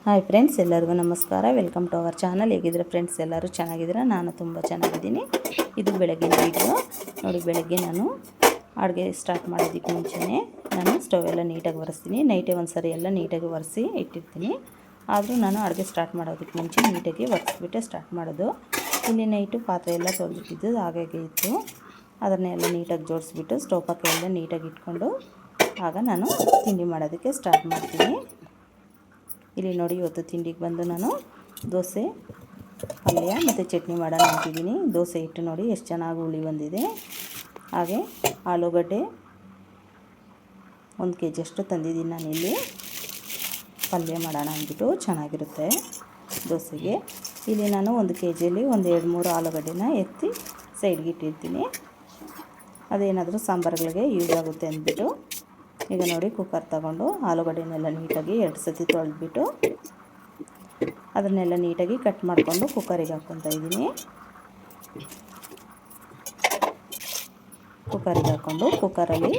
Hi friends, ಎಲ್ಲರಿಗೂ ನಮಸ್ಕಾರ. Welcome to our channel. ಹೇಗಿದ್ರೆ ಫ್ರೆಂಡ್ಸ್, ಎಲ್ಲರೂ ಚೆನ್ನಾಗಿದ್ದೀರಾ? ನಾನು ತುಂಬ ಚೆನ್ನಾಗಿದ್ದೀನಿ. ಇದು ಬೆಳಗ್ಗಿನ ವಿಡಿಯೋ ನೋಡಿ. ಬೆಳಗ್ಗೆ ನಾನು ಅಡುಗೆ ಸ್ಟಾರ್ಟ್ ಮಾಡೋದಕ್ಕೆ ಮುಂಚೆನೇ ನಾನು ಸ್ಟವ್ ಎಲ್ಲ ನೀಟಾಗಿ ಒರೆಸ್ತೀನಿ. ನೈಟೇ ಒಂದು ಸರಿ ಎಲ್ಲ ನೀಟಾಗಿ ಒರೆಸಿ ಇಟ್ಟಿರ್ತೀನಿ. ಆದರೂ ನಾನು ಅಡುಗೆ ಸ್ಟಾರ್ಟ್ ಮಾಡೋದಕ್ಕೆ ಮುಂಚೆ ನೀಟಾಗಿ ಒರೆಸ್ಬಿಟ್ಟೆ ಸ್ಟಾರ್ಟ್ ಮಾಡೋದು. ಇಲ್ಲಿ ನೈಟು ಪಾತ್ರೆ ಎಲ್ಲ ತೊಳೆದಿಟ್ಟಿದ್ದು ಹಾಗಾಗಿ ಇತ್ತು. ಅದನ್ನೆಲ್ಲ ನೀಟಾಗಿ ಜೋಡಿಸ್ಬಿಟ್ಟು ಸ್ಟವ್ ಪಕ್ಕ ಎಲ್ಲ ನೀಟಾಗಿ ಇಟ್ಕೊಂಡು ಆಗ ನಾನು ತಿಂಡಿ ಮಾಡೋದಕ್ಕೆ ಸ್ಟಾರ್ಟ್ ಮಾಡ್ತೀನಿ. ಇಲ್ಲಿ ನೋಡಿ, ಇವತ್ತು ತಿಂಡಿಗೆ ಬಂದು ನಾನು ದೋಸೆ, ಪಲ್ಯ ಮತ್ತು ಚಟ್ನಿ ಮಾಡೋಣ ಅಂತಿದ್ದೀನಿ. ದೋಸೆ ಹಿಟ್ಟು ನೋಡಿ ಎಷ್ಟು ಚೆನ್ನಾಗಿ ಹುಳಿ ಬಂದಿದೆ. ಹಾಗೆ ಆಲೂಗಡ್ಡೆ 1 kg ಅಷ್ಟು ತಂದಿದ್ದೀನಿ ನಾನಿಲ್ಲಿ. ಪಲ್ಯ ಮಾಡೋಣ ಅಂದ್ಬಿಟ್ಟು ಚೆನ್ನಾಗಿರುತ್ತೆ ದೋಸೆಗೆ. ಇಲ್ಲಿ ನಾನು 1 kgಯಲ್ಲಿ 1-2-3 ಆಲೂಗಡ್ಡೆನ ಎತ್ತಿ ಸೈಡ್ಗೆ ಇಟ್ಟಿರ್ತೀನಿ. ಅದೇನಾದರೂ ಸಾಂಬಾರುಗಳಿಗೆ ಯೂಸ್ ಆಗುತ್ತೆ ಅಂದ್ಬಿಟ್ಟು. ಈಗ ನೋಡಿ, ಕುಕ್ಕರ್ ತಗೊಂಡು ಆಲೂಗಡ್ಡೆನೆಲ್ಲ ನೀಟಾಗಿ 2 ಸತಿ ತೊಳೆದ್ಬಿಟ್ಟು ಅದನ್ನೆಲ್ಲ ನೀಟಾಗಿ ಕಟ್ ಮಾಡಿಕೊಂಡು ಕುಕ್ಕರಿಗೆ ಹಾಕ್ಕೊತಾ ಇದ್ದೀನಿ. ಕುಕ್ಕರಿಗೆ ಹಾಕ್ಕೊಂಡು ಕುಕ್ಕರಲ್ಲಿ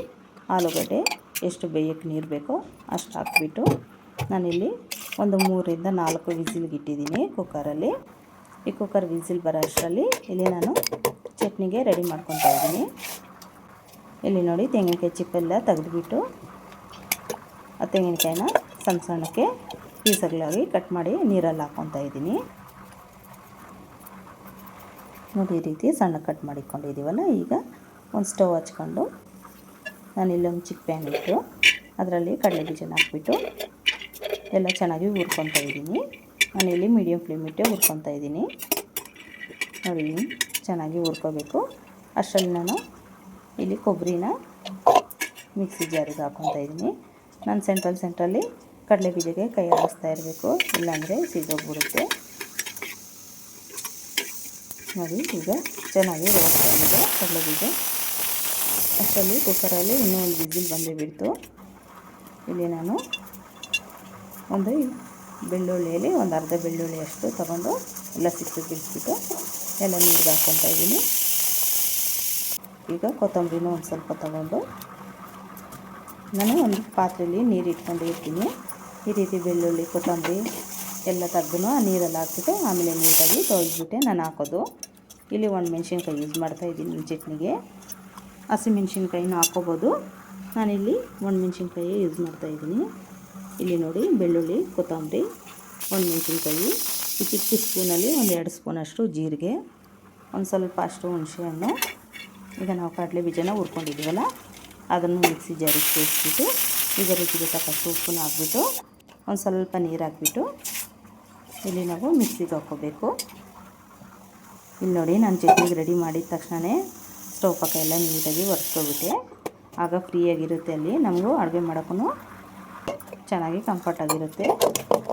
ಆಲೂಗಡ್ಡೆ ಎಷ್ಟು ಬೇಯಕ್ಕೆ ನೀರು ಬೇಕೋ ಅಷ್ಟು ಹಾಕ್ಬಿಟ್ಟು ನಾನಿಲ್ಲಿ ಒಂದು 3-4 ವಿಸಿಲ್ಗೆ ಇಟ್ಟಿದ್ದೀನಿ ಕುಕ್ಕರಲ್ಲಿ. ಈ ಕುಕ್ಕರ್ ವಿಸಿಲ್ ಬರೋ ಅಷ್ಟರಲ್ಲಿ ಇಲ್ಲಿ ನಾನು ಚಟ್ನಿಗೆ ರೆಡಿ ಮಾಡ್ಕೊತಾ ಇದ್ದೀನಿ. ಇಲ್ಲಿ ನೋಡಿ, ತೆಂಗಿನಕಾಯಿ ಚಿಪ್ಪೆಲ್ಲ ತೆಗೆದುಬಿಟ್ಟು ಆ ತೆಂಗಿನಕಾಯಿನ ಸಣ್ಣ ಸಣ್ಣಕ್ಕೆ ಪೀಸ್ಗಳಾಗಿ ಕಟ್ ಮಾಡಿ ನೀರಲ್ಲಿ ಹಾಕ್ಕೊತಾ ಇದ್ದೀನಿ. ನೋಡಿ, ಈ ರೀತಿ ಸಣ್ಣ ಕಟ್ ಮಾಡಿಕೊಂಡಿದ್ದೀವಲ್ಲ. ಈಗ ಒಂದು ಸ್ಟವ್ ಹಚ್ಕೊಂಡು ನಾನಿಲ್ಲಿ ಒಂದು ಚಿಕ್ಕ ಪ್ಯಾನ್ ಇಟ್ಟು ಅದರಲ್ಲಿ ಕಡಲೆ ಬೀಜನ ಹಾಕ್ಬಿಟ್ಟು ಎಲ್ಲ ಚೆನ್ನಾಗಿ ಹುರ್ಕೊತಾ ಇದ್ದೀನಿ. ನಾನಿಲ್ಲಿ ಮೀಡಿಯಮ್ ಫ್ಲೇಮ್ ಇಟ್ಟೆ ಹುರ್ಕೊತಾ ಇದ್ದೀನಿ. ನೋಡಿ, ಚೆನ್ನಾಗಿ ಹುರ್ಕೋಬೇಕು. ಅಷ್ಟರಲ್ಲಿ ನಾನು ಇಲ್ಲಿ ಕೊಬ್ಬರಿನ ಮಿಕ್ಸಿ ಜಾರಿಗೆ ಹಾಕ್ಕೊತಾ ಇದ್ದೀನಿ. ನಾನು ಸೆಂಟ್ರಲ್ಲಿ ಕಡಲೆ ಬೀಜಕ್ಕೆ ಕೈ ಆಡಿಸ್ತಾ ಇರಬೇಕು, ಇಲ್ಲಾಂದರೆ ಸೀದೋಗ್ಬಿಡುತ್ತೆ. ನೋಡಿ, ಈಗ ಚೆನ್ನಾಗಿ ರೋಸ್ಟ್ ಆಗಿದೆ ಕಡಲೆ ಬೀಜ. ಅಷ್ಟರಲ್ಲಿ ಕುಕ್ಕರಲ್ಲಿ ಇನ್ನೂ ಒಂದು ವಿಸಿಲ್ ಬಂದೇ ಬಿಡ್ತು. ಇಲ್ಲಿ ನಾನು ಒಂದು ಬೆಳ್ಳುಳ್ಳಿಯಲ್ಲಿ ಒಂದು ಅರ್ಧ ಬೆಳ್ಳುಳ್ಳಿ ಅಷ್ಟು ತಗೊಂಡು ಎಲ್ಲ ಸಿಪ್ಪೆ ಬಿಡಿಸ್ಬಿಟ್ಟು ಎಲ್ಲ ನೀರಿಗೆ ಹಾಕ್ಕೊತಾ ಇದ್ದೀನಿ. ಈಗ ಕೊತ್ತಂಬರಿನೂ ಒಂದು ಸ್ವಲ್ಪ ತಗೊಂಡು ನಾನು ಒಂದು ಪಾತ್ರೆಯಲ್ಲಿ ನೀರು ಇಟ್ಕೊಂಡು ಇರ್ತೀನಿ. ಈ ರೀತಿ ಬೆಳ್ಳುಳ್ಳಿ, ಕೊತ್ತಂಬರಿ ಎಲ್ಲ ತೆಗೆದು ಆ ನೀರಲ್ಲಿ ಹಾಕ್ಬಿಟ್ಟು ಆಮೇಲೆ ನೀಟಾಗಿ ತೊಳೆದ್ಬಿಟ್ಟೆ ನಾನು ಹಾಕೋದು. ಇಲ್ಲಿ ಒಣಮೆಣ್ಸಿನ್ಕಾಯಿ ಯೂಸ್ ಮಾಡ್ತಾಯಿದ್ದೀನಿ ಚಟ್ನಿಗೆ. ಹಸಿಮೆಣ್ಸಿನ್ಕಾಯಿನೂ ಹಾಕ್ಕೋಬೋದು. ನಾನಿಲ್ಲಿ ಒಣಮೆಣ್ಸಿನ್ಕಾಯಿ ಯೂಸ್ ಮಾಡ್ತಾಯಿದ್ದೀನಿ. ಇಲ್ಲಿ ನೋಡಿ, ಬೆಳ್ಳುಳ್ಳಿ, ಕೊತ್ತಂಬರಿ, ಒಣಮೆಣ್ಸಿನ್ಕಾಯಿ, ಈ ಚಿಕ್ಕ ಸ್ಪೂನಲ್ಲಿ 1-2 ಸ್ಪೂನಷ್ಟು ಜೀರಿಗೆ, ಒಂದು ಸ್ವಲ್ಪ ಅಷ್ಟು ಹುಣಸೆಹಣ್ಣು. ಈಗ ನಾವು ಕಡಲೆ ಬೀಜನ ಹುರ್ಕೊಂಡಿದ್ದೀವಲ್ಲ ಅದನ್ನು ಮಿಕ್ಸಿ ಜಾರಿಗೆ ಸೇರಿಸ್ಬಿಟ್ಟು ಈಗ ರುಚಿಗೆ ತಕ್ಕಷ್ಟು ಉಪ್ಪನ್ನ ಹಾಕ್ಬಿಟ್ಟು ಒಂದು ಸ್ವಲ್ಪ ನೀರು ಹಾಕ್ಬಿಟ್ಟು ಇಲ್ಲಿ ನಾವು ಮಿಕ್ಸಿಗೆ ಹಾಕ್ಕೋಬೇಕು. ಇಲ್ಲಿ ನೋಡಿ, ನಾನು ಚಟ್ನಿಗೆ ರೆಡಿ ಮಾಡಿದ ತಕ್ಷಣವೇ ಸ್ಟವ್ ಪಕ್ಕ ಎಲ್ಲ ನೀಟಾಗಿ ಒರೆಸ್ಕೊಬಿಟ್ಟೆ. ಆಗ ಫ್ರೀಯಾಗಿರುತ್ತೆ. ಅಲ್ಲಿ ನಮಗೂ ಅಡುಗೆ ಮಾಡೋಕ್ಕೂ ಚೆನ್ನಾಗಿ ಕಂಫರ್ಟಾಗಿರುತ್ತೆ.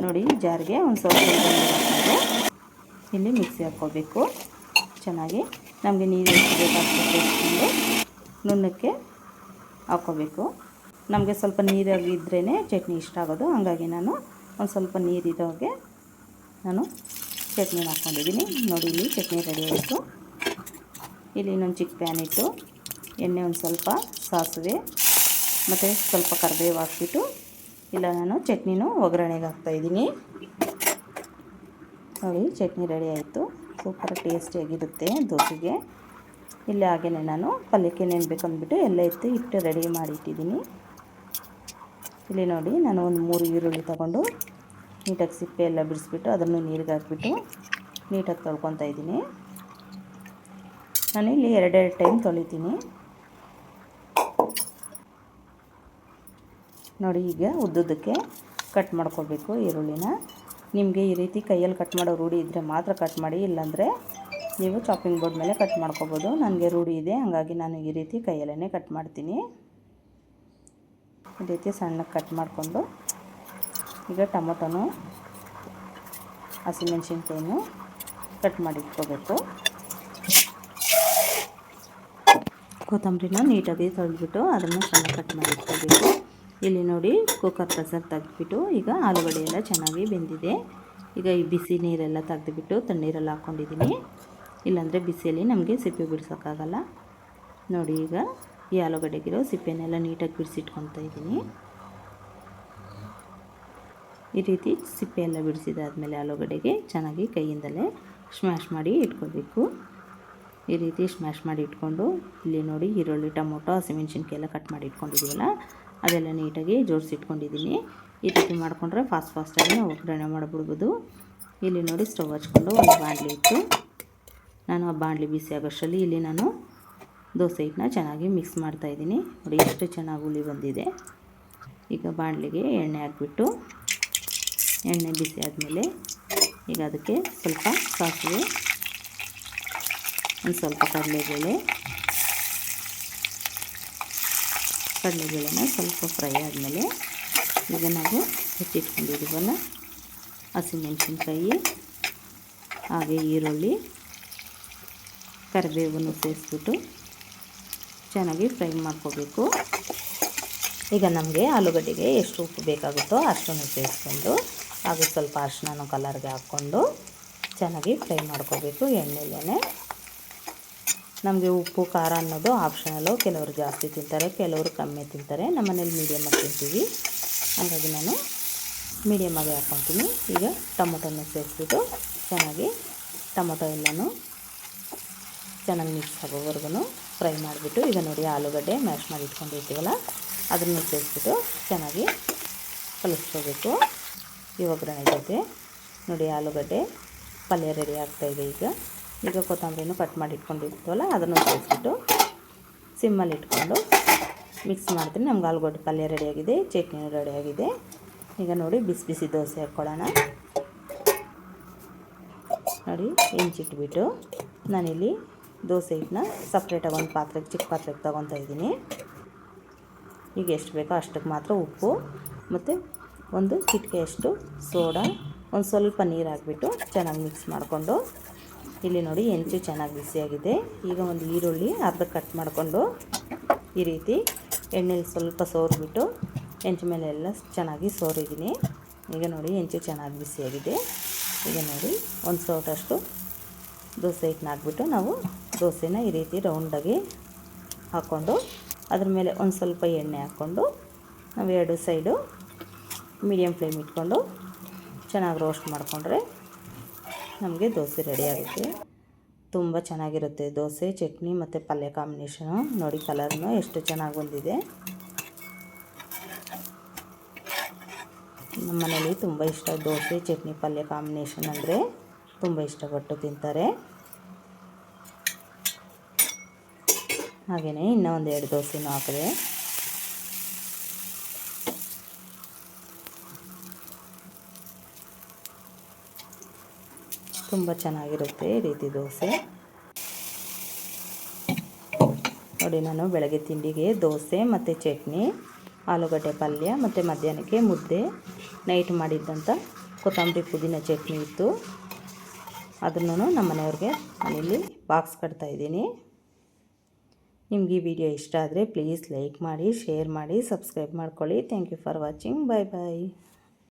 ನೋಡಿ, ಜಾರಿಗೆ ಒಂದು ಸ್ವಲ್ಪ ನೀರು ಹಾಕ್ಕೊಂಡು ಇಲ್ಲಿ ಮಿಕ್ಸಿ ಹಾಕ್ಕೋಬೇಕು. ಚೆನ್ನಾಗಿ ನಮಗೆ ನೀರು ಎಷ್ಟು ಬೇಕಾಗ್ತದೆ ಇಟ್ಕೊಂಡು ನುಣ್ಣಕ್ಕೆ ಹಾಕ್ಕೋಬೇಕು. ನಮಗೆ ಸ್ವಲ್ಪ ನೀರಾಗಿದ್ರೇ ಚಟ್ನಿ ಇಷ್ಟ ಆಗೋದು. ಹಾಗಾಗಿ ನಾನು ಒಂದು ಸ್ವಲ್ಪ ನೀರಿರೋಗೆ ನಾನು ಚಟ್ನಿನ ಹಾಕ್ಕೊಂಡಿದ್ದೀನಿ. ನೋಡಿ, ಇಲ್ಲಿ ಚಟ್ನಿ ರೆಡಿ ಆಯಿತು. ಇಲ್ಲಿ ಇನ್ನೊಂದು ಚಿಕ್ಕ ಪ್ಯಾನ್ ಇಟ್ಟು ಎಣ್ಣೆ, ಒಂದು ಸ್ವಲ್ಪ ಸಾಸಿವೆ ಮತ್ತು ಸ್ವಲ್ಪ ಕರಿಬೇವು ಹಾಕ್ಬಿಟ್ಟು ಇಲ್ಲ ನಾನು ಚಟ್ನಿನೂ ಒಗ್ಗರಣೆಗೆ ಹಾಕ್ತಾಯಿದ್ದೀನಿ. ನೋಡಿ, ಚಟ್ನಿ ರೆಡಿ ಆಯಿತು. ಸೂಪರ್ ಟೇಸ್ಟಿಯಾಗಿರುತ್ತೆ ದೋಸೆಗೆ. ಇಲ್ಲಿ ಹಾಗೆಯೇ ನಾನು ಪಲ್ಯಕ್ಕೆ ನೆನಬೇಕು ಅಂದ್ಬಿಟ್ಟು ಎಲ್ಲ ಇಟ್ಟು ರೆಡಿ ಮಾಡಿ ಇಟ್ಟಿದ್ದೀನಿ. ಇಲ್ಲಿ ನೋಡಿ, ನಾನು ಒಂದು 3 ಈರುಳ್ಳಿ ತೊಗೊಂಡು ನೀಟಾಗಿ ಸಿಪ್ಪೆ ಎಲ್ಲ ಬಿಡಿಸ್ಬಿಟ್ಟು ಅದನ್ನು ನೀರಿಗೆ ಹಾಕ್ಬಿಟ್ಟು ನೀಟಾಗಿ ತೊಳ್ಕೊತಾ ಇದ್ದೀನಿ. ನಾನಿಲ್ಲಿ 2 ಟೈಮ್ ತೊಳಿತೀನಿ. ನೋಡಿ, ಈಗ ಉದ್ದುದ್ದಕ್ಕೆ ಕಟ್ ಮಾಡ್ಕೋಬೇಕು ಈರುಳ್ಳಿನ. ನಿಮಗೆ ಈ ರೀತಿ ಕೈಯಲ್ಲಿ ಕಟ್ ಮಾಡೋ ರೂಢಿ ಇದ್ದರೆ ಮಾತ್ರ ಕಟ್ ಮಾಡಿ, ಇಲ್ಲಾಂದರೆ ನೀವು ಚಾಪಿಂಗ್ ಬೋರ್ಡ್ ಮೇಲೆ ಕಟ್ ಮಾಡ್ಕೋಬೋದು. ನನಗೆ ರೂಢಿ ಇದೆ, ಹಾಗಾಗಿ ನಾನು ಈ ರೀತಿ ಕೈಯಲ್ಲೇ ಕಟ್ ಮಾಡ್ತೀನಿ. ಈ ರೀತಿ ಸಣ್ಣಕ್ಕೆ ಕಟ್ ಮಾಡಿಕೊಂಡು ಈಗ ಟೊಮೊಟೊನು, ಹಸಿಮೆಣ್ಸಿನ್ಕಾಯಿನೂ ಕಟ್ ಮಾಡಿ ಇಟ್ಕೋಬೇಕು. ಕೊತ್ತಂಬರಿನ ನೀಟಾಗಿ ತೊಳೆದ್ಬಿಟ್ಟು ಅದನ್ನು ಸಣ್ಣ ಕಟ್ ಮಾಡಿ ಇಟ್ಕೋಬೇಕು. ಇಲ್ಲಿ ನೋಡಿ, ಕುಕ್ಕರ್ ಪ್ರೆಷರ್ ತೆಗೆದ್ಬಿಟ್ಟು ಈಗ ಆಲೂಗಡ್ಡೆ ಎಲ್ಲ ಚೆನ್ನಾಗಿ ಬೆಂದಿದೆ. ಈಗ ಈ ಬಿಸಿ ನೀರೆಲ್ಲ ತೆಗೆದುಬಿಟ್ಟು ತಣ್ಣೀರಲ್ಲಿ ಹಾಕ್ಕೊಂಡಿದ್ದೀನಿ, ಇಲ್ಲಾಂದರೆ ಬಿಸಿಯಲ್ಲಿ ನಮಗೆ ಸಿಪ್ಪೆ ಬಿಡಿಸೋಕ್ಕಾಗಲ್ಲ. ನೋಡಿ, ಈಗ ಈ ಆಲೂಗಡ್ಡೆಗಿರೋ ಸಿಪ್ಪೆನೆಲ್ಲ ನೀಟಾಗಿ ಬಿಡಿಸಿಟ್ಕೊತಾ ಇದ್ದೀನಿ. ಈ ರೀತಿ ಸಿಪ್ಪೆ ಎಲ್ಲ ಬಿಡಿಸಿದಾದ್ಮೇಲೆ ಆಲೂಗಡ್ಡೆಗೆ ಚೆನ್ನಾಗಿ ಕೈಯಿಂದಲೇ ಸ್ಮ್ಯಾಶ್ ಮಾಡಿ ಇಟ್ಕೋಬೇಕು. ಈ ರೀತಿ ಸ್ಮ್ಯಾಶ್ ಮಾಡಿ ಇಟ್ಕೊಂಡು ಇಲ್ಲಿ ನೋಡಿ ಈರುಳ್ಳಿ, ಟೊಮೊಟೊ, ಹಸಿಮೆಣ್ಸಿನ್ಕಾಯಿ ಎಲ್ಲ ಕಟ್ ಮಾಡಿ ಇಟ್ಕೊಂಡಿದ್ದೀವಲ್ಲ ಅದೆಲ್ಲ ನೀಟಾಗಿ ಜೋಡಿಸಿಟ್ಕೊಂಡಿದ್ದೀನಿ. ಈ ರೀತಿ ಮಾಡಿಕೊಂಡ್ರೆ ಫಾಸ್ಟಾಗಿ ನಾವು ಒಗ್ಗರಣೆ ಮಾಡಿಬಿಡ್ಬೋದು. ಇಲ್ಲಿ ನೋಡಿ ಸ್ಟವ್ ಹಚ್ಕೊಂಡು ಒಂದು ಬಾಣಲಿ ಇಟ್ಟು ನಾನು ಆ ಬಾಣಲಿ ಬಿಸಿ ಆಗೋಷ್ಟರಲ್ಲಿ ಇಲ್ಲಿ ನಾನು ದೋಸೆ ಹಿಟ್ಟನ್ನ ಚೆನ್ನಾಗಿ ಮಿಕ್ಸ್ ಮಾಡ್ತಾಯಿದ್ದೀನಿ. ನೋಡಿ ಎಷ್ಟು ಚೆನ್ನಾಗಿ ಹುಳಿ ಬಂದಿದೆ. ಈಗ ಬಾಣಲಿಗೆ ಎಣ್ಣೆ ಹಾಕ್ಬಿಟ್ಟು ಎಣ್ಣೆ ಬಿಸಿ ಆದಮೇಲೆ ಈಗ ಅದಕ್ಕೆ ಸ್ವಲ್ಪ ಸಾಸಿವೆ, ಒಂದು ಸ್ವಲ್ಪ ಕಡಲೆಬೇಳೆನ ಸ್ವಲ್ಪ ಫ್ರೈ ಆದಮೇಲೆ ಈಗ ನಾವು ಹೆಚ್ಚಿಟ್ಕೊಂಡಿದ್ದೀವಲ್ಲ ಹಸಿಮೆಣಸಿನ್ಕಾಯಿ ಹಾಗೆ ಈರುಳ್ಳಿ, ಕರಿಬೇವನ್ನು ಸೇರಿಸ್ಬಿಟ್ಟು ಚೆನ್ನಾಗಿ ಫ್ರೈ ಮಾಡ್ಕೋಬೇಕು. ಈಗ ನಮಗೆ ಆಲೂಗಡ್ಡೆಗೆ ಎಷ್ಟು ಉಪ್ಪು ಬೇಕಾಗುತ್ತೋ ಅಷ್ಟನ್ನು ಸೇರಿಸ್ಕೊಂಡು ಹಾಗೆ ಸ್ವಲ್ಪ ಅರಿಶಿನ ಕಲರ್ಗೆ ಹಾಕ್ಕೊಂಡು ಚೆನ್ನಾಗಿ ಫ್ರೈ ಮಾಡ್ಕೋಬೇಕು ಎಣ್ಣೆಲೇ. ನಮಗೆ ಉಪ್ಪು ಖಾರ ಅನ್ನೋದು ಆಪ್ಷನಲ್ಲು. ಕೆಲವರು ಜಾಸ್ತಿ ತಿಂತಾರೆ, ಕೆಲವರು ಕಮ್ಮಿ ತಿಂತಾರೆ. ನಮ್ಮ ಮನೇಲಿ ಮೀಡಿಯಮಾಗಿ ತಿಂತೀವಿ, ಹಾಗಾಗಿ ನಾನು ಮೀಡಿಯಮಾಗಿ ಹಾಕ್ಕೊತೀನಿ. ಈಗ ಟೊಮೊಟೊನ ಸೇರಿಸ್ಬಿಟ್ಟು ಚೆನ್ನಾಗಿ ಟೊಮೊಟೊ ಎಲ್ಲನೂ ಚೆನ್ನಾಗಿ ಮಿಕ್ಸ್ ಆಗೋವರೆಗೂ ಫ್ರೈ ಮಾಡಿಬಿಟ್ಟು ಈಗ ನೋಡಿ ಆಲೂಗಡ್ಡೆ ಮ್ಯಾಶ್ ಮಾಡಿ ಇಟ್ಕೊಂಡಿರ್ತೀವಲ್ಲ ಅದನ್ನು ಸೇರಿಸ್ಬಿಟ್ಟು ಚೆನ್ನಾಗಿ ಕಲಿಸ್ಕೋಬೇಕು. ಈ ಒಗ್ಗರಣೆ ಜೊತೆ ನೋಡಿ ಆಲೂಗಡ್ಡೆ ಪಲ್ಯ ರೆಡಿ ಆಗ್ತಾಯಿದೆ. ಈಗ ಕೊತ್ತಂಬರಿನೂ ಕಟ್ ಮಾಡಿ ಇಟ್ಕೊಂಡಿರ್ತೀವಲ್ಲ ಅದನ್ನು ಸೇರಿಸ್ಬಿಟ್ಟು ಸಿಮ್ಮಲ್ಲಿ ಇಟ್ಕೊಂಡು ಮಿಕ್ಸ್ ಮಾಡ್ತೀನಿ. ನಮ್ಗೆ ಆಲೂಗಡ್ಡೆ ಪಲ್ಯ ರೆಡಿಯಾಗಿದೆ, ಚಟ್ನಿನೂ ರೆಡಿಯಾಗಿದೆ. ಈಗ ನೋಡಿ ಬಿಸಿ ಬಿಸಿ ದೋಸೆ ಹಾಕ್ಕೊಳ್ಳೋಣ. ನೋಡಿ ಹೆಂಚಿಟ್ಬಿಟ್ಟು ನಾನಿಲ್ಲಿ ದೋಸೆ ಹಿಟ್ಟನ್ನ ಸಪ್ರೇಟಾಗಿ ಒಂದು ಪಾತ್ರೆಗೆ, ಚಿಕ್ಕ ಪಾತ್ರೆಗೆ ತೊಗೊತಾ ಇದ್ದೀನಿ. ಈಗ ಎಷ್ಟು ಬೇಕೋ ಅಷ್ಟಕ್ಕೆ ಮಾತ್ರ ಉಪ್ಪು ಮತ್ತು ಒಂದು ಚಿಟಿಕೆಯಷ್ಟು ಸೋಡಾ, ಒಂದು ಸ್ವಲ್ಪ ನೀರು ಹಾಕ್ಬಿಟ್ಟು ಚೆನ್ನಾಗಿ ಮಿಕ್ಸ್ ಮಾಡಿಕೊಂಡು ಇಲ್ಲಿ ನೋಡಿ ಹೆಂಚು ಚೆನ್ನಾಗಿ ಬಿಸಿಯಾಗಿದೆ. ಈಗ ಒಂದು ಈರುಳ್ಳಿ ಅರ್ಧ ಕಟ್ ಮಾಡಿಕೊಂಡು ಈ ರೀತಿ ಎಣ್ಣೆಲಿ ಸ್ವಲ್ಪ ಸೋರಿಬಿಟ್ಟು ಹೆಂಚು ಮೇಲೆ ಎಲ್ಲ ಚೆನ್ನಾಗಿ ಸೋರಿದ್ದೀನಿ. ಈಗ ನೋಡಿ ಹೆಂಚು ಚೆನ್ನಾಗಿ ಬಿಸಿಯಾಗಿದೆ. ಈಗ ನೋಡಿ ಒಂದು ಸೌಟಷ್ಟು ದೋಸೆ ಹಿಟ್ಟನ್ನ ಹಾಕ್ಬಿಟ್ಟು ನಾವು ದೋಸೆನ ಈ ರೀತಿ ರೌಂಡಾಗಿ ಹಾಕ್ಕೊಂಡು ಅದ್ರ ಮೇಲೆ ಒಂದು ಸ್ವಲ್ಪ ಎಣ್ಣೆ ಹಾಕ್ಕೊಂಡು ನಾವು ಎರಡು ಸೈಡು ಮೀಡಿಯಮ್ ಫ್ಲೇಮ್ ಇಟ್ಕೊಂಡು ಚೆನ್ನಾಗಿ ರೋಸ್ಟ್ ಮಾಡಿಕೊಂಡ್ರೆ ನಮಗೆ ದೋಸೆ ರೆಡಿ ಆಗುತ್ತೆ. ತುಂಬ ಚೆನ್ನಾಗಿರುತ್ತೆ ದೋಸೆ, ಚಟ್ನಿ ಮತ್ತು ಪಲ್ಯ ಕಾಂಬಿನೇಷನು. ನೋಡಿ ಕಲರ್ನು ಎಷ್ಟು ಚೆನ್ನಾಗಿ ಬಂದಿದೆ. ನಮ್ಮ ಮನೇಲಿ ತುಂಬ ಇಷ್ಟ ದೋಸೆ, ಚಟ್ನಿ, ಪಲ್ಯ ಕಾಂಬಿನೇಷನ್ ಅಂದರೆ ತುಂಬ ಇಷ್ಟಪಟ್ಟು ತಿಂತಾರೆ. ಹಾಗೆಯೇ ಇನ್ನೂ ಒಂದು 2 ದೋಸೆನೂ ಹಾಕಿದೆ. ತುಂಬ ಚೆನ್ನಾಗಿರುತ್ತೆ ಈ ರೀತಿ ದೋಸೆ. ನೋಡಿ ನಾನು ಬೆಳಗ್ಗೆ ತಿಂಡಿಗೆ ದೋಸೆ ಮತ್ತು ಚಟ್ನಿ, ಆಲೂಗಡ್ಡೆ ಪಲ್ಯ ಮತ್ತು ಮಧ್ಯಾಹ್ನಕ್ಕೆ ಮುದ್ದೆ, ನೈಟ್ ಮಾಡಿದ್ದಂಥ ಕೊತ್ತಂಬರಿ ಪುದೀನ ಚಟ್ನಿ ಇತ್ತು. ಅದನ್ನು ನಮ್ಮ ಮನೆಯವ್ರಿಗೆ ನಾನಿಲ್ಲಿ ಬಾಕ್ಸ್ ಕಟ್ತಾಯಿದ್ದೀನಿ. ನಿಮ್ಗೆ ಈ ವಿಡಿಯೋ ಇಷ್ಟ ಆದರೆ ಪ್ಲೀಸ್ ಲೈಕ್ ಮಾಡಿ, ಶೇರ್ ಮಾಡಿ, ಸಬ್ಸ್ಕ್ರೈಬ್ ಮಾಡ್ಕೊಳ್ಳಿ. Thank you for watching. Bye bye.